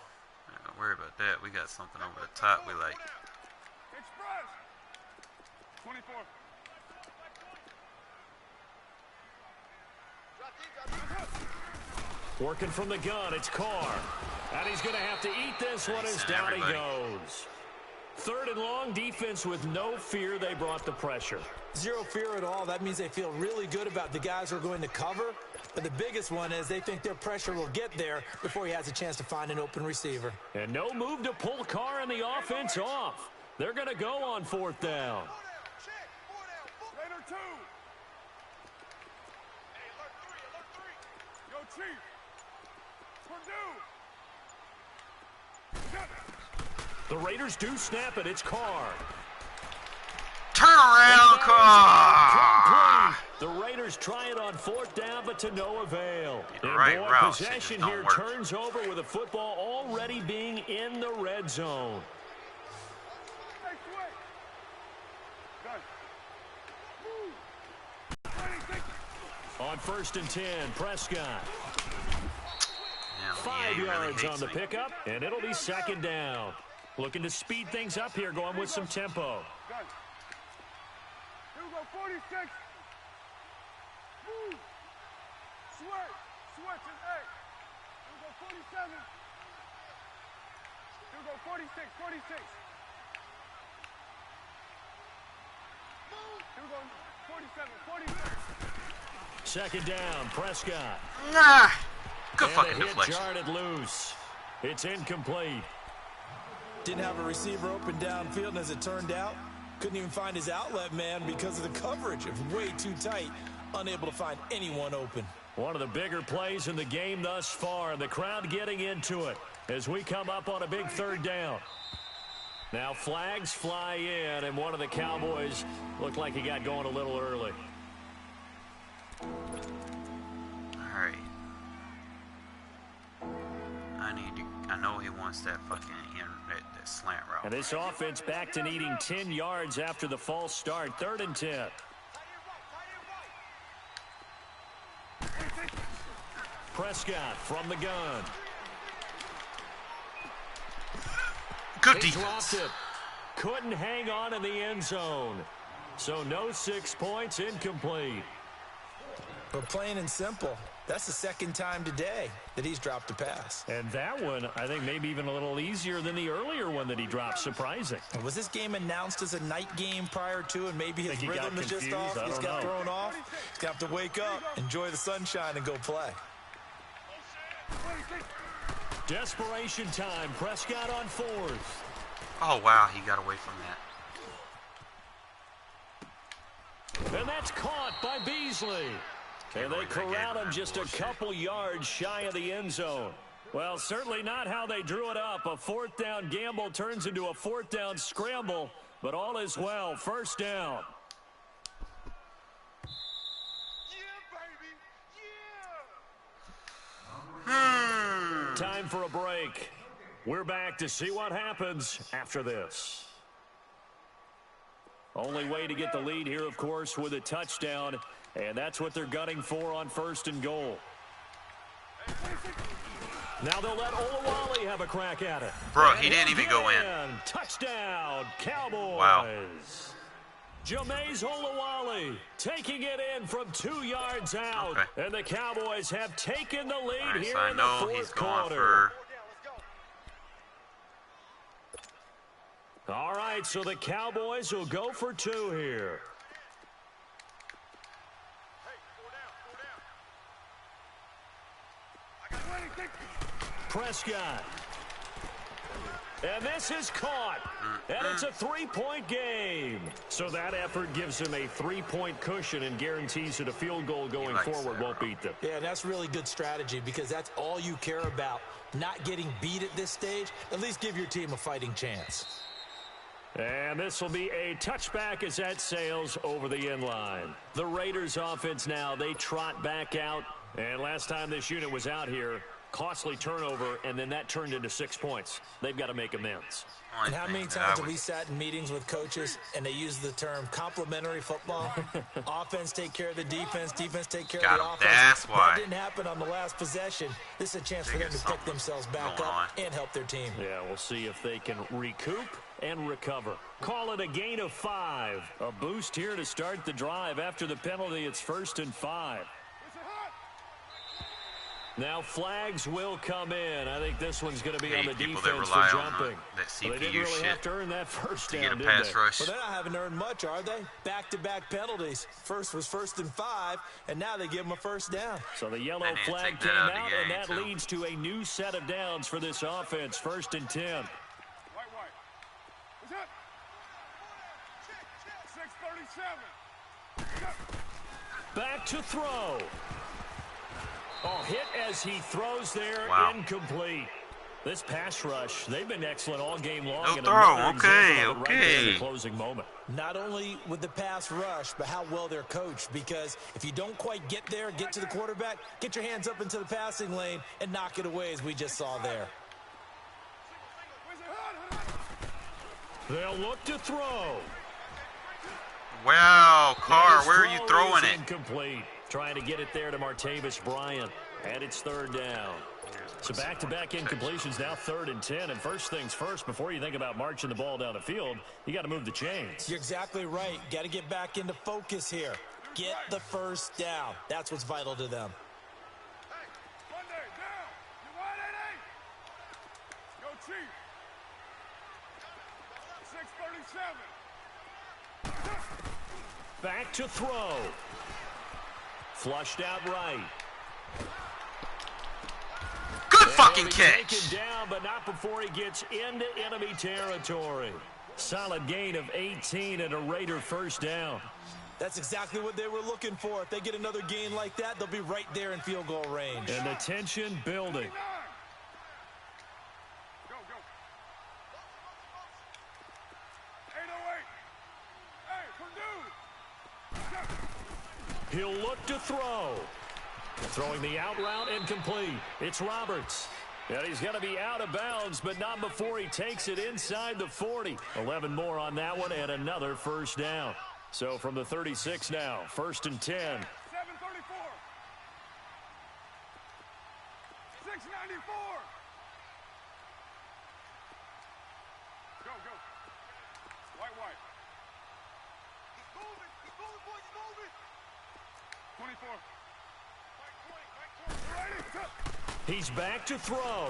Don't worry about that. We got something over the top we like. Express! 24. Working from the gun, it's Carr. And he's going to have to eat this one as down he goes. 3rd and long, defense with no fear. They brought the pressure. Zero fear at all. That means they feel really good about the guys who are going to cover. But the biggest one is they think their pressure will get there before he has a chance to find an open receiver. And no move to pull Carr and the offense off. They're going to go on 4th down. Later 2. Yo, Chief. Purdue. The Raiders do snap it. It's Carr. Turn around, Carr! The Raiders try it on 4th down, but to no avail. The And right boy, route, shit possession just here don't work. turns over with a football already being in the red zone. Hey, switch. Done. On 1st and 10, Prescott. Yeah, 5 EA really yards hates on the me. pickup, and it'll be 2nd down. Looking to speed things up here, going with some tempo. Done. Here we go, 46. Move. Switch. Switch is 8. Here we go, 47. Here we go, 46. 46. Here we go, 47. 46. 2nd down, Prescott. Nah. Good And fucking the hit deflection. jarred loose. It's incomplete. Didn't have a receiver open downfield, and as it turned out, couldn't even find his outlet man because of the coverage. It was way too tight, unable to find anyone open. One of the bigger plays in the game thus far, and the crowd getting into it as we come up on a big 3rd down. Now flags fly in, and one of the Cowboys looked like he got going a little early. All right. I know he wants that fucking that slant route. And this offense back to needing 10 yards after the false start. 3rd and 10. Prescott from the gun. Good He defense. dropped it. Couldn't hang on in the end zone. So no 6 points, incomplete. But plain and simple, that's the second time today that he's dropped a pass. And that one, I think, maybe even a little easier than the earlier one that he dropped. Surprising. Was this game announced as a night game prior to, and maybe his rhythm is just off? He's got thrown off. He's got to wake up, enjoy the sunshine, and go play. Desperation time. Prescott on 4th. Oh, wow. He got away from that. And that's caught by Beasley. And they corral him just a couple yards shy of the end zone. Well, certainly not how they drew it up. A 4th down gamble turns into a 4th down scramble, but all is well. 1st down. Time for a break. We're back to see what happens after this. Only way to get the lead here, of course, with a touchdown, and that's what they're gunning for on 1st and goal. Now they'll let Olawale have a crack at it. Bro, he didn't even go in. Touchdown, Cowboys. Wow. Jameis Olawale taking it in from 2 yards out. Okay. And the Cowboys have taken the lead All right, here so I in the know 4th he's going quarter. for... All right, so the Cowboys will go for 2 here. Prescott. And this is caught. And it's a 3-point game. So that effort gives him a 3-point cushion and guarantees that a field goal going forward won't beat them. Yeah, that's really good strategy because that's all you care about. Not getting beat at this stage. At least give your team a fighting chance. And this will be a touchback as that sails over the end line. The Raiders offense now, they trot back out. And last time this unit was out here, costly turnover, and then that turned into 6 points. They've got to make amends. And how many times have we sat in meetings with coaches and they use the term complementary football? Offense take care of the defense, defense take care of the offense. That's why. That didn't happen on the last possession. This is a chance for them to pick themselves back up and help their team. Yeah, we'll see if they can recoup and recover. Call it a gain of 5. A boost here to start the drive. After the penalty, it's 1st and 5. Now flags will come in. I think this one's going to be on the defense for jumping. They didn't really have to earn that 1st down, get a did pass they? rush. Well, they're not having earned much, are they? Back-to-back penalties. First was 1st and 5, and now they give them a 1st down. So the yellow flag came out, and that leads to a new set of downs for this offense. 1st and 10. What's up? 6:37. Back to throw. Oh, hit as he throws there, incomplete. This pass rush, they've been excellent all game long. No throw, okay. Right in the closing moment. Not only with the pass rush, but how well they're coached. Because if you don't quite get there, get to the quarterback, get your hands up into the passing lane and knock it away as we just saw there. They'll look to throw. Wow, Carr, where are you throwing it? Incomplete. Trying to get it there to Martavis Bryant. And it's 3rd down. So back-to-back incompletions, now 3rd and 10. And first things first, before you think about marching the ball down the field, you got to move the chains. You're exactly right. Got to get back into focus here. Get the 1st down. That's what's vital to them. Yo, Chief. 6:37. Back to throw. Flushed out right. Good fucking Taken catch. down, but not before he gets into enemy territory. Solid gain of 18 and a Raider 1st down. That's exactly what they were looking for. If they get another gain like that, they'll be right there in field goal range. And the tension building. Go, go. 808. Hey, Purdue. He'll look to throw. Throwing the out route incomplete. It's Roberts. And he's going to be out of bounds, but not before he takes it inside the 40. 11 more on that one and another 1st down. So from the 36 now, 1st and 10. 7:34. 6:94. Go, go. White. He's moving, boy, he's moving. 24. He's back to throw.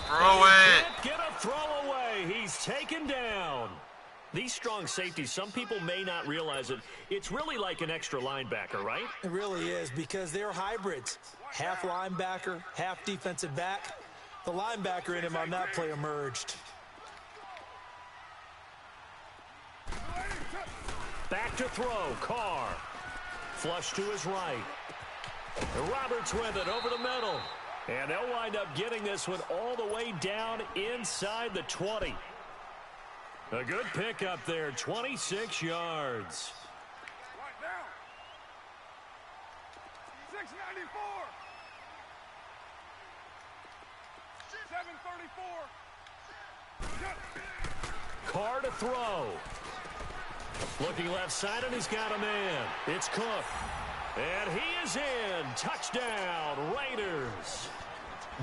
Throw it. Can't get a throw away. He's taken down. These strong safeties, some people may not realize it. It's really like an extra linebacker, right? It really is, because they're hybrids. Half linebacker, half defensive back. The linebacker in him on that play emerged. Back to throw, Carr. Flush to his right. Roberts with it over the middle. And they'll wind up getting this one all the way down inside the 20. A good pick up there, 26 yards. Right down. 694. 734. Carr to throw. Looking left side, and he's got a man. It's Cook. And he is in. Touchdown, Raiders.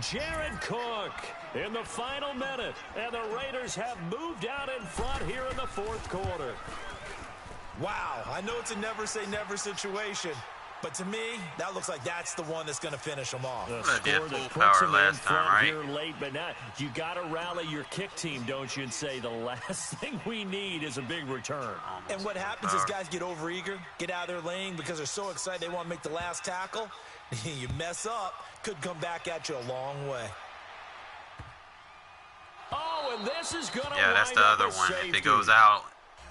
Jared Cook in the final minute. And the Raiders have moved out in front here in the fourth quarter. Wow, I know it's a never-say-never situation, but to me, that looks like that's the one that's going to finish them off. The Well, they score did that full puts power them in last time, front right? here late, but now you got to rally your kick team, don't you, and say the last thing we need is a big return. And what happens is guys get overeager, get out of their lane because they're so excited they want to make the last tackle. You mess up, could come back at you a long way. Oh, and this is going to Yeah, that's the other one. If it goes out,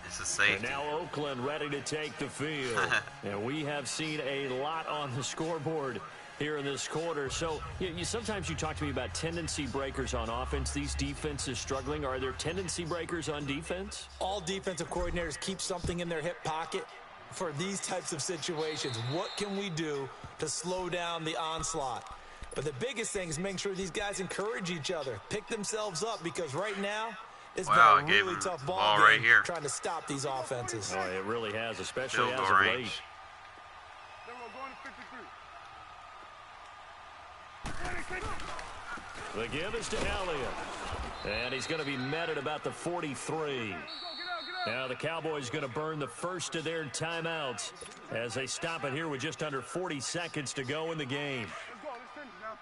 it's a safety. And now Oakland ready to take the field. And we have seen a lot on the scoreboard here in this quarter. So sometimes you talk to me about tendency breakers on offense. These defenses struggling. Are there tendency breakers on defense? All defensive coordinators keep something in their hip pocket for these types of situations. What can we do to slow down the onslaught? But the biggest thing is making sure these guys encourage each other, pick themselves up, because right now it's been a really tough ball game right here. trying to stop these offenses. Oh, it really has, especially Field as goal of range. late. Then we're going to 53. The give is to Elliott. And he's going to be met at about the 43. Now the Cowboys going to burn the first of their timeouts as they stop it here with just under 40 seconds to go in the game. Let's go. Let's finish now.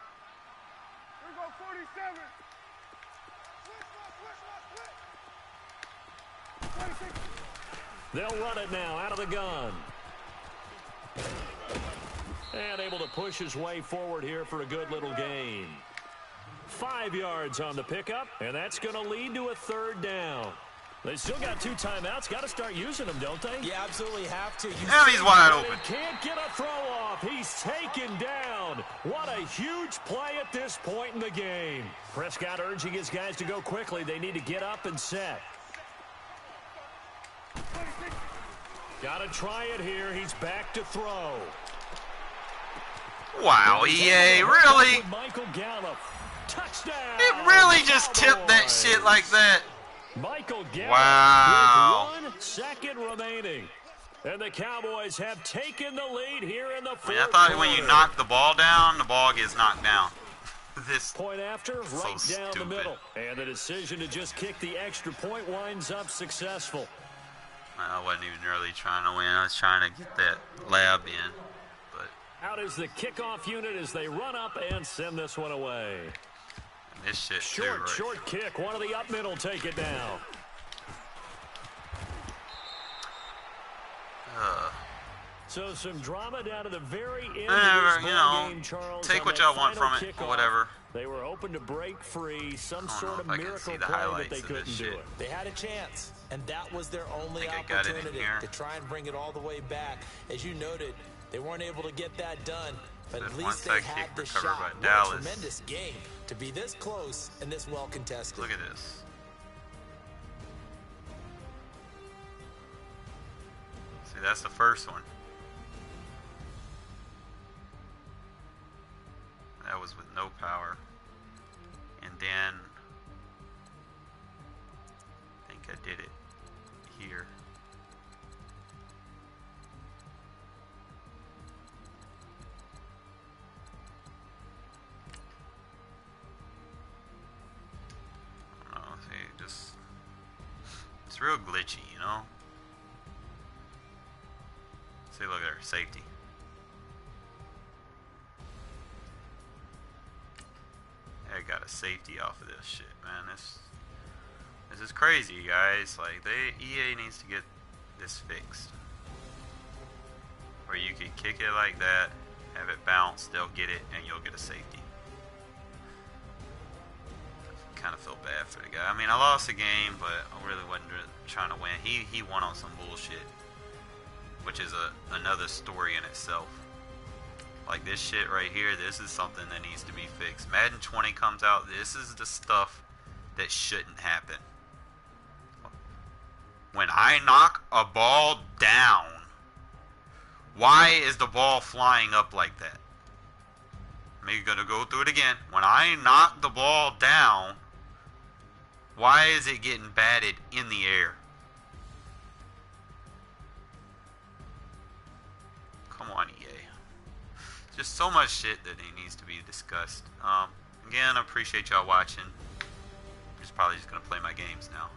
Here we go, 47. Switch. 26. They'll run it now out of the gun. And able to push his way forward here for a good little gain. 5 yards on the pickup, and that's going to lead to a third down. They still got 2 timeouts. Got to start using them, don't they? You absolutely have to. And he's wide open. He can't get a throw off. He's taken down. What a huge play at this point in the game. Prescott urging his guys to go quickly. They need to get up and set. Got to try it here. He's back to throw. Wow, EA, really? Michael Gallup. Touchdown. It really just tipped that shit like that. Michael Gallup Wow. with 1 second remaining. And the Cowboys have taken the lead here in the fourth I mean, I thought when you quarter. knock the ball down, the ball gets knocked down. This Point after, so right down the stupid. middle. And the decision to just kick the extra point winds up successful. I wasn't even really trying to win. I was trying to get that lab in. But Out is the kickoff unit as they run up and send this one away. this shit too, Short, right? short kick. One of the up middle take it down. So some drama down to the very end of this ball game, Charles. take on what that y'all want final from it, or kickoff. whatever. They were open to break free, some I don't sort know of if I can miracle see the play, but highlights they of couldn't this do shit. it. They had a chance, and that was their only I got it in opportunity here. to try and bring it all the way back. As you noted, they weren't able to get that done, but That at least they onside had kick the recovered shot. by What Dallas. a tremendous game to be this close and this well contested. Look at this. See, that's the first one. That was with no power. And then I think I did it here. I don't know, see, just it's real glitchy, you know? See, look at her, safety. I got a safety off of this shit, man. This is crazy, guys. Like, EA needs to get this fixed. Where you can kick it like that, have it bounce, they'll get it, and you'll get a safety. Kind of feel bad for the guy. I mean, I lost the game, but I really wasn't trying to win. He won on some bullshit, which is another story in itself. Like this shit right here, this is something that needs to be fixed. Madden 20 comes out, this is the stuff that shouldn't happen. When I knock a ball down, why is the ball flying up like that? I'm gonna go through it again. When I knock the ball down, why is it getting batted in the air? Come on, EA. Just so much shit that it needs to be discussed. Again, I appreciate y'all watching. I'm probably just gonna play my games now.